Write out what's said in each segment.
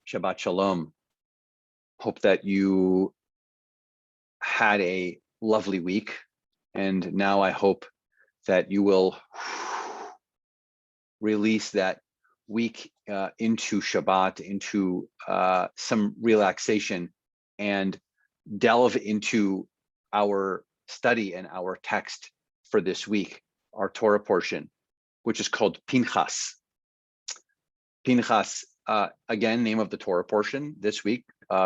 Shabbat Shalom. Hope that you had a lovely week. And now I hope that you will release that week into Shabbat, into some relaxation, and delve into our study and our text for this week, our Torah portion, which is called Pinchas. Pinchas, again, name of the Torah portion this week,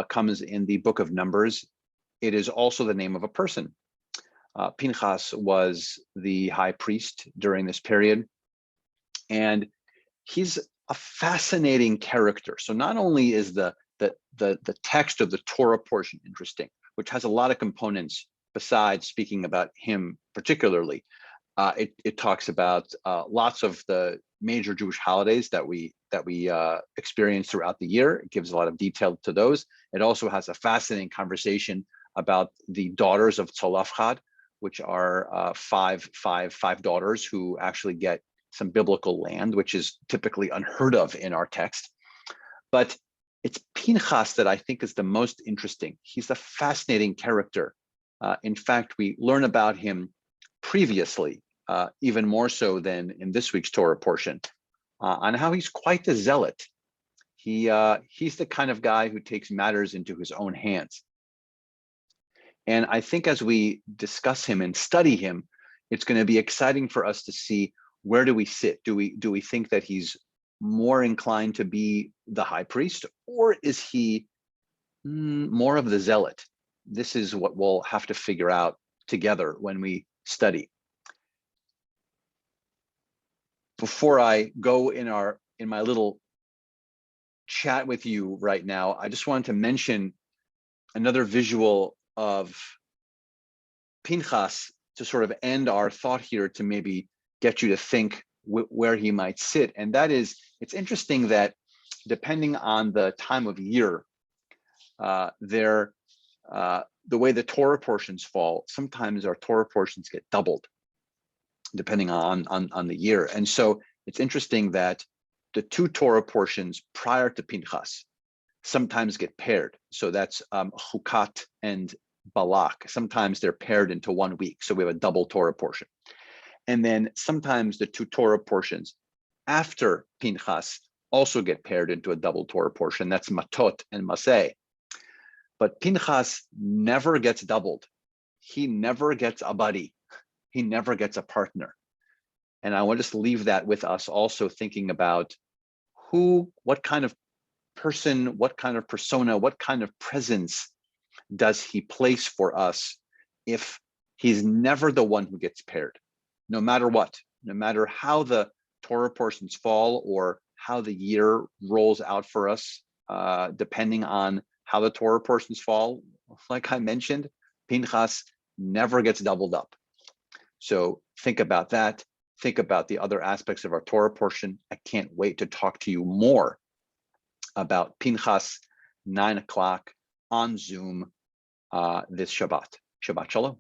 comes in the book of Numbers. It is also the name of a person. Pinchas was the high priest during this period, and he's a fascinating character. So not only is the text of the Torah portion interesting, which has a lot of components besides speaking about him particularly. It talks about lots of the major Jewish holidays that we experience throughout the year. It gives a lot of detail to those. It also has a fascinating conversation about the daughters of Tzolafchad, which are five daughters who actually get some biblical land, which is typically unheard of in our text. But it's Pinchas that I think is the most interesting. He's a fascinating character. In fact, we learn about him previously, even more so than in this week's Torah portion, on how he's quite a zealot. He's the kind of guy who takes matters into his own hands. And I think as we discuss him and study him, it's going to be exciting for us to see, where do we sit? Do we think that he's more inclined to be the high priest, or is he more of the zealot? This is what we'll have to figure out together when we study. Before I go in my little chat with you right now, I just wanted to mention another visual of Pinchas to sort of end our thought here, to maybe get you to think where he might sit. And that is, it's interesting that depending on the time of year, the way the Torah portions fall, sometimes our Torah portions get doubled depending on the year. And so it's interesting that the two Torah portions prior to Pinchas sometimes get paired. So that's Chukat and Balak. Sometimes they're paired into 1 week. So we have a double Torah portion. And then sometimes the two Torah portions after Pinchas also get paired into a double Torah portion. That's Matot and Maseh. But Pinchas never gets doubled. He never gets a buddy. He never gets a partner. And I want to just leave that with us, also thinking about what kind of person, what kind of persona, what kind of presence does he place for us if he's never the one who gets paired, no matter what, no matter how the Torah portions fall or how the year rolls out for us, depending on how the Torah portions fall. Like I mentioned, Pinchas never gets doubled up. So think about that. Think about the other aspects of our Torah portion. I can't wait to talk to you more about Pinchas, 9 o'clock on Zoom this Shabbat. Shabbat Shalom.